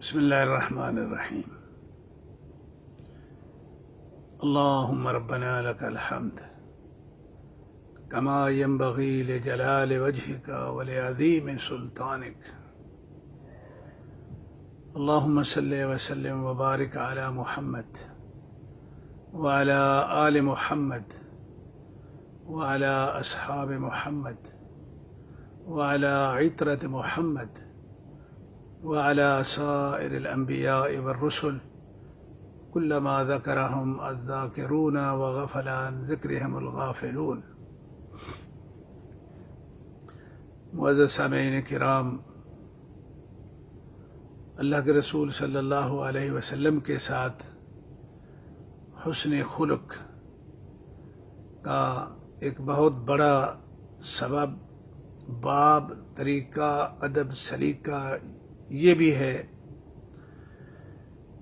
بسم اللہ الرحمن الرحیم اللہم ربنا لک الحمد کما ينبغی لجلال وجہک ولعظیم سلطانک اللہم صلی وسلم وبارک علی محمد وعلی آل محمد وعلی اصحاب محمد وعلی عطرت محمد وعلى سائر الأنبياء والرسل كلما ذكرهم الذاكرون وغفل عن ذكرهم الغافلون. معزز سامعین کرام، اللہ کے رسول صلی اللہ علیہ وسلم کے ساتھ حسن خلق کا ایک بہت بڑا سبب، باب، طریقہ، ادب، سلیقہ یہ بھی ہے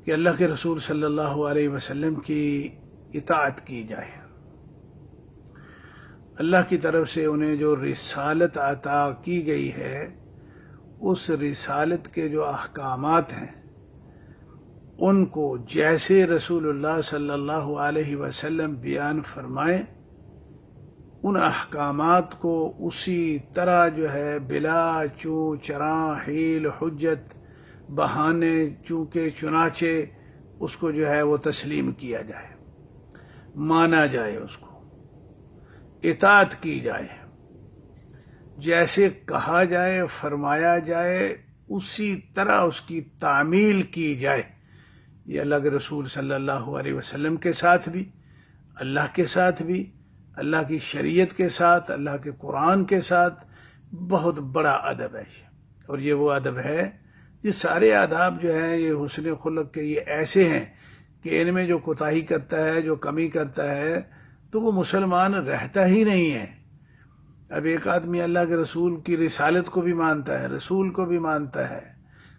کہ اللہ کے رسول صلی اللہ علیہ وسلم کی اطاعت کی جائے. اللہ کی طرف سے انہیں جو رسالت عطا کی گئی ہے، اس رسالت کے جو احکامات ہیں ان کو جیسے رسول اللہ صلی اللہ علیہ وسلم بیان فرمائیں، ان احکامات کو اسی طرح جو ہے بلا چوں چراں حیل حجت بہانے چونکہ چنانچہ اس کو جو ہے وہ تسلیم کیا جائے، مانا جائے، اس کو اطاعت کی جائے، جیسے کہا جائے فرمایا جائے اسی طرح اس کی تعمیل کی جائے. یہ اللہ کے رسول صلی اللہ علیہ وسلم کے ساتھ بھی، اللہ کے ساتھ بھی، اللہ کی شریعت کے ساتھ، اللہ کے قرآن کے ساتھ بہت بڑا ادب ہے. اور یہ وہ ادب ہے، یہ سارے آداب جو ہیں یہ حسن خلق کے یہ ایسے ہیں کہ ان میں جو کوتاہی کرتا ہے، جو کمی کرتا ہے، تو وہ مسلمان رہتا ہی نہیں ہے. اب ایک آدمی اللہ کے رسول کی رسالت کو بھی مانتا ہے، رسول کو بھی مانتا ہے،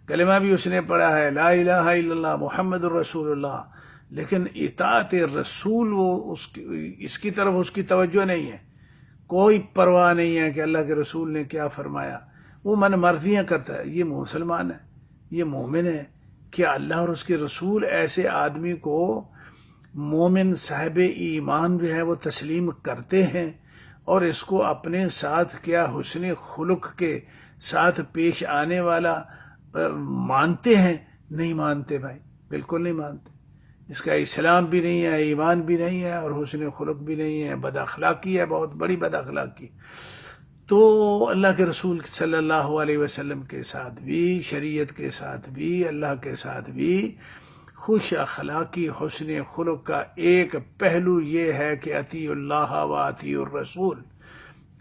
کلمہ بھی اس نے پڑھا ہے لا الہ الا اللہ محمد الرسول اللہ، لیکن اطاعت رسول وہ اس کی طرف اس کی توجہ نہیں ہے، کوئی پرواہ نہیں ہے کہ اللہ کے رسول نے کیا فرمایا، وہ من مرضیاں کرتا ہے. یہ مسلمان ہے، یہ مومن ہے. کیا اللہ اور اس کے رسول ایسے آدمی کو مومن صاحب ایمان جو ہے وہ تسلیم کرتے ہیں اور اس کو اپنے ساتھ کیا حسن خلق کے ساتھ پیش آنے والا مانتے ہیں؟ نہیں مانتے بھائی، بالکل نہیں مانتے. اس کا اسلام بھی نہیں ہے، ایمان بھی نہیں ہے، اور حسن خلق بھی نہیں ہے، بد اخلاقی ہے، بہت بڑی بد اخلاقی. تو اللہ کے رسول صلی اللہ علیہ وسلم کے ساتھ بھی، شریعت کے ساتھ بھی، اللہ کے ساتھ بھی خوش اخلاقی حسن خلق کا ایک پہلو یہ ہے کہ اطیعوا اللہ و اطیعوا الرسول،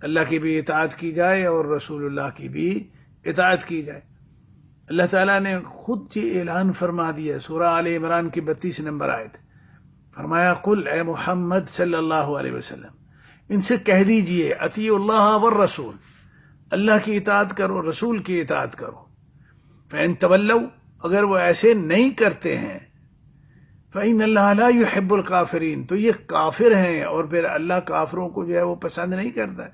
اللہ کی بھی اطاعت کی جائے اور رسول اللہ کی بھی اطاعت کی جائے. اللہ تعالیٰ نے خود یہ اعلان فرما دیا، سورہ آل عمران کی 32 نمبر آیت، فرمایا قل، اے محمد صلی اللہ علیہ وسلم ان سے کہہ دیجئے اطیعوا اللہ والرسول، اللہ کی اطاعت کرو، رسول کی اطاعت کرو. فإن تولوا، اگر وہ ایسے نہیں کرتے ہیں، فإن اللہ لا يحب الکافرین، تو یہ کافر ہیں اور پھر اللہ کافروں کو جو ہے وہ پسند نہیں کرتا ہے.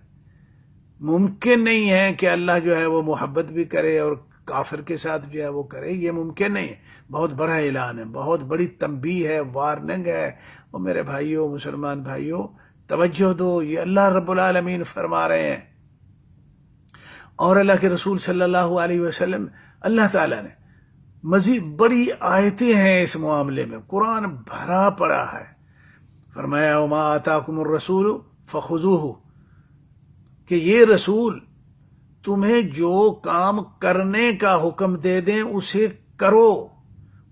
ممکن نہیں ہے کہ اللہ جو ہے وہ محبت بھی کرے اور کافر کے ساتھ جو ہے وہ کرے، یہ ممکن نہیں ہے. بہت بڑا اعلان ہے، بہت بڑی تنبیہ ہے، وارننگ ہے. اور میرے بھائیوں، مسلمان بھائیوں، توجہ دو، یہ اللہ رب العالمین فرما رہے ہیں. اور اللہ کے رسول صلی اللہ علیہ وسلم، اللہ تعالیٰ نے مزید بڑی آیتیں ہیں اس معاملے میں، قرآن بھرا پڑا ہے. فرمایا وما آتاکم الرسول فخذوہ، کہ یہ رسول تمہیں جو کام کرنے کا حکم دے دیں اسے کرو.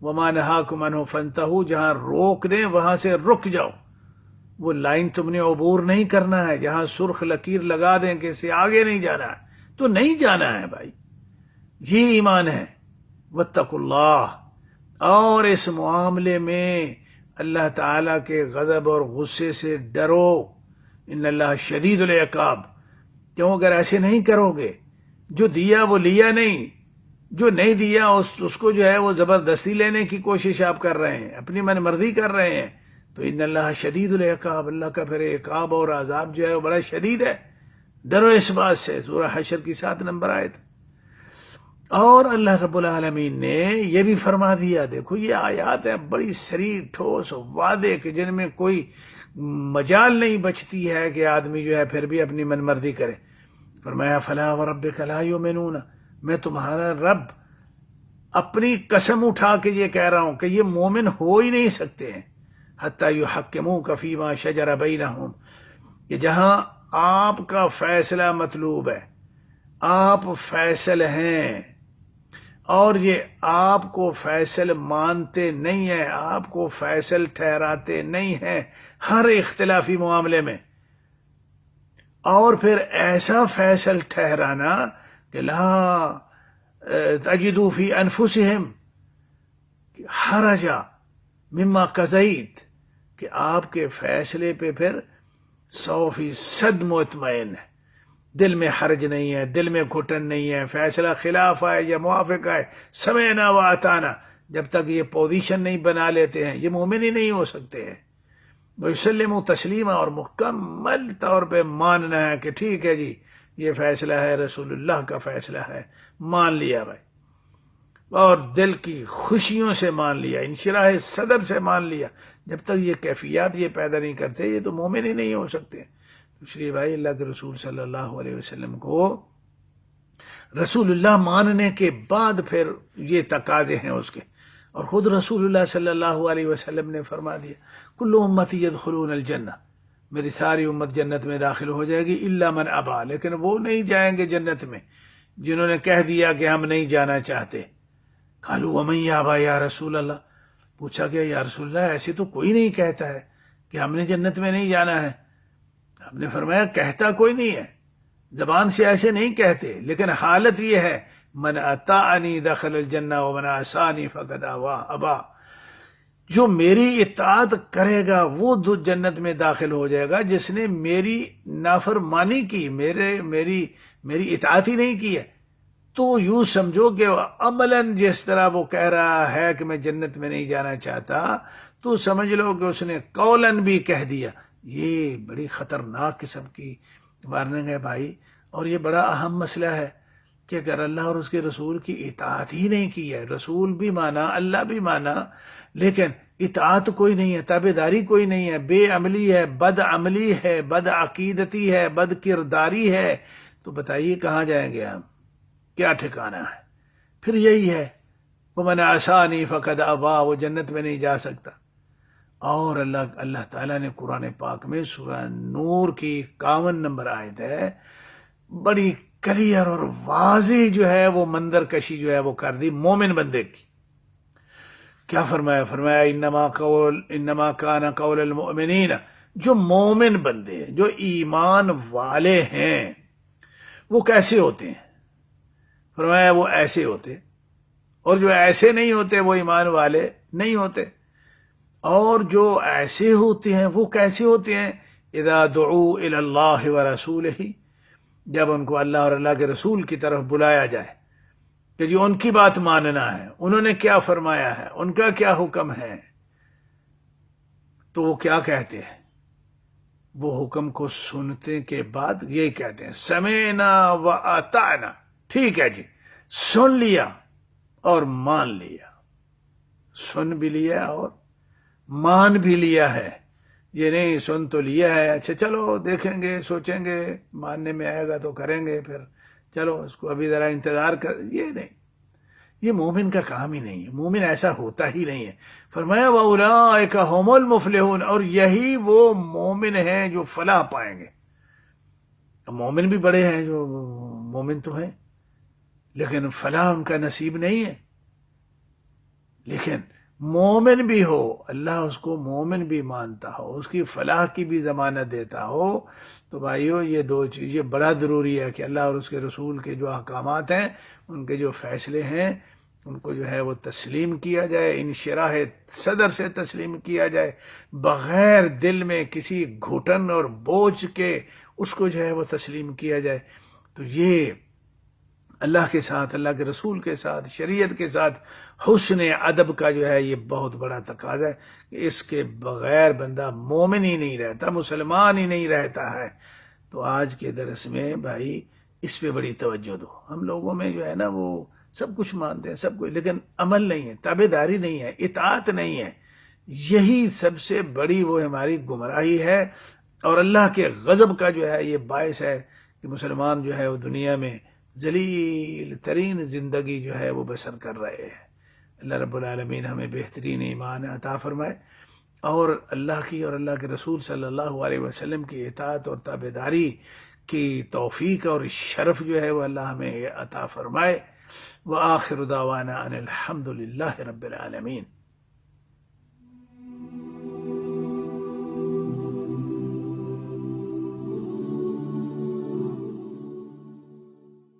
وما نہاکم عنہ فانتہوا، جہاں روک دیں وہاں سے رک جاؤ. وہ لائن تم نے عبور نہیں کرنا ہے، جہاں سرخ لکیر لگا دیں کہ اسے آگے نہیں جانا ہے تو نہیں جانا ہے بھائی. یہ ایمان ہے. واتقوا اللہ، اور اس معاملے میں اللہ تعالیٰ کے غضب اور غصے سے ڈرو. ان اللہ شدید العقاب، کیوں؟ اگر ایسے نہیں کرو گے، جو دیا وہ لیا نہیں، جو نہیں دیا اس کو جو ہے وہ زبردستی لینے کی کوشش آپ کر رہے ہیں، اپنی من مرضی کر رہے ہیں، تو ان اللہ شدید العقاب، اللہ کا پھر عقاب اور عذاب جو ہے وہ بڑا شدید ہے. ڈرو اس بات سے. سورہ حشر کی 7 نمبر آیت. اور اللہ رب العالمین نے یہ بھی فرما دیا، دیکھو یہ آیات ہیں بڑی سری ٹھوس واضح کہ جن میں کوئی مجال نہیں بچتی ہے کہ آدمی جو ہے پھر بھی اپنی من مرضی کرے۔ فرمایا فلا وربک لا یؤمنون، میں تمہارا رب اپنی قسم اٹھا کے یہ کہہ رہا ہوں کہ یہ مومن ہو ہی نہیں سکتے ہیں، حتی یحکموک فیما شجر بینہم، کہ جہاں آپ کا فیصلہ مطلوب ہے، آپ فیصل ہیں اور یہ آپ کو فیصل مانتے نہیں ہیں، آپ کو فیصل ٹھہراتے نہیں ہیں ہر اختلافی معاملے میں، اور پھر ایسا فیصل ٹھہرانا کہ لا تجدوا فی انفسہم حرجا مما قضیت، کہ آپ کے فیصلے پہ پھر 100% مطمئن ہے، دل میں حرج نہیں ہے، دل میں گھٹن نہیں ہے، فیصلہ خلاف آئے یا موافق آئے سمعنا و اطعنا، جب تک یہ پوزیشن نہیں بنا لیتے ہیں یہ مومن ہی نہیں ہو سکتے ہیں۔ وَيُسَلِّمُ تسلیمہ، اور مکمل طور پہ ماننا ہے کہ ٹھیک ہے جی یہ فیصلہ ہے، رسول اللہ کا فیصلہ ہے، مان لیا بھائی، اور دل کی خوشیوں سے مان لیا، انشراح صدر سے مان لیا۔ جب تک یہ کیفیات یہ پیدا نہیں کرتے یہ تو مومن ہی نہیں ہو سکتے۔ دوسری بھائی، اللہ کے رسول صلی اللہ علیہ وسلم کو رسول اللہ ماننے کے بعد پھر یہ تقاضے ہیں اس کے، اور خود رسول اللہ صلی اللہ علیہ وسلم نے فرما دیا کل امتی یدخلون الجنہ، میری ساری امت جنت میں داخل ہو جائے گی الا من ابا، لیکن وہ نہیں جائیں گے جنت میں جنہوں نے کہہ دیا کہ ہم نہیں جانا چاہتے۔ قالوا ومن یابا یا رسول اللہ، پوچھا گیا یا رسول اللہ ایسے تو کوئی نہیں کہتا ہے کہ ہم نے جنت میں نہیں جانا ہے۔ آپ نے فرمایا کہتا کوئی نہیں ہے، زبان سے ایسے نہیں کہتے، لیکن حالت یہ ہے من اطاعنی دخل الجنہ ومن عصانی فقد ابا، جو میری اطاعت کرے گا وہ جنت میں داخل ہو جائے گا، جس نے میری نافرمانی کی، میری اطاعت ہی نہیں کی ہے۔ تو یوں سمجھو کہ عملاً جس طرح وہ کہہ رہا ہے کہ میں جنت میں نہیں جانا چاہتا، تو سمجھ لو کہ اس نے قولاً بھی کہہ دیا۔ یہ بڑی خطرناک قسم کی وارننگ ہے بھائی، اور یہ بڑا اہم مسئلہ ہے کہ اگر اللہ اور اس کے رسول کی اطاعت ہی نہیں کی ہے، رسول بھی مانا، اللہ بھی مانا، لیکن اطاعت کوئی نہیں ہے، تابعداری کوئی نہیں ہے، بے عملی ہے، بد عملی ہے، بد عقیدتی ہے، بد کرداری ہے، تو بتائیے کہاں جائیں گے ہم، کیا ٹھکانہ ہے؟ پھر یہی ہے وَمَنْ عَصَانِي فَقَدْ أَبَىٰ، وہ جنت میں نہیں جا سکتا۔ اور اللہ تعالیٰ نے قرآن پاک میں سورہ نور کی 51 نمبر آیت ہے، بڑی کلیئر اور واضح جو ہے وہ منظر کشی جو ہے وہ کر دی مومن بندے کی۔ کیا فرمایا؟ فرمایا انما کان قول المؤمنین، جو مومن بندے جو ایمان والے ہیں وہ کیسے ہوتے ہیں؟ فرمایا وہ ایسے ہوتے، اور جو ایسے نہیں ہوتے وہ ایمان والے نہیں ہوتے۔ اور جو ایسے ہوتے ہیں وہ کیسے ہوتے ہیں؟ اذا دعوا الی اللہ ورسولہ، جب ان کو اللہ اور اللہ کے رسول کی طرف بلایا جائے کہ جی ان کی بات ماننا ہے، انہوں نے کیا فرمایا ہے، ان کا کیا حکم ہے، تو وہ کیا کہتے ہیں؟ وہ حکم کو سننے کے بعد یہی کہتے ہیں سمعنا و اطعنا، ٹھیک ہے جی سن لیا اور مان لیا، سن بھی لیا اور مان بھی لیا ہے۔ یہ نہیں سن تو لیا ہے، اچھا چلو دیکھیں گے سوچیں گے ماننے میں آئے گا تو کریں گے، پھر چلو اس کو ابھی ذرا انتظار کر، یہ نہیں، یہ مومن کا کام ہی نہیں ہے، مومن ایسا ہوتا ہی نہیں ہے۔ فرمایا وَأُولَٰئِكَ هُمُ الْمُفْلِحُونَ، اور یہی وہ مومن ہیں جو فلاح پائیں گے۔ مومن بھی بڑے ہیں، جو مومن تو ہیں لیکن فلاح ان کا نصیب نہیں ہے۔ لیکن مومن بھی ہو، اللہ اس کو مومن بھی مانتا ہو، اس کی فلاح کی بھی ضمانت دیتا ہو، تو بھائیو یہ دو چیز یہ بڑا ضروری ہے کہ اللہ اور اس کے رسول کے جو احکامات ہیں، ان کے جو فیصلے ہیں، ان کو جو ہے وہ تسلیم کیا جائے، انشراح صدر سے تسلیم کیا جائے، بغیر دل میں کسی گھٹن اور بوجھ کے اس کو جو ہے وہ تسلیم کیا جائے۔ تو یہ اللہ کے ساتھ، اللہ کے رسول کے ساتھ، شریعت کے ساتھ حسن ادب کا جو ہے یہ بہت بڑا تقاضا ہے کہ اس کے بغیر بندہ مومن ہی نہیں رہتا، مسلمان ہی نہیں رہتا ہے۔ تو آج کے درس میں بھائی اس پہ بڑی توجہ دو۔ ہم لوگوں میں جو ہے نا وہ سب کچھ مانتے ہیں سب کچھ، لیکن عمل نہیں ہے، تابع داری نہیں ہے، اطاعت نہیں ہے، یہی سب سے بڑی وہ ہماری گمراہی ہے، اور اللہ کے غضب کا جو ہے یہ باعث ہے کہ مسلمان جو ہے وہ دنیا میں ذلیل ترین زندگی جو ہے وہ بسر کر رہے ہیں۔ اللہ رب العالمین ہمیں بہترین ایمان عطا فرمائے، اور اللہ کی اور اللہ کے رسول صلی اللہ علیہ وسلم کی اطاعت اور تابعداری کی توفیق اور شرف جو ہے وہ اللہ ہمیں عطا فرمائے۔ وآخر دعوانا ان الحمد للہ رب العالمین۔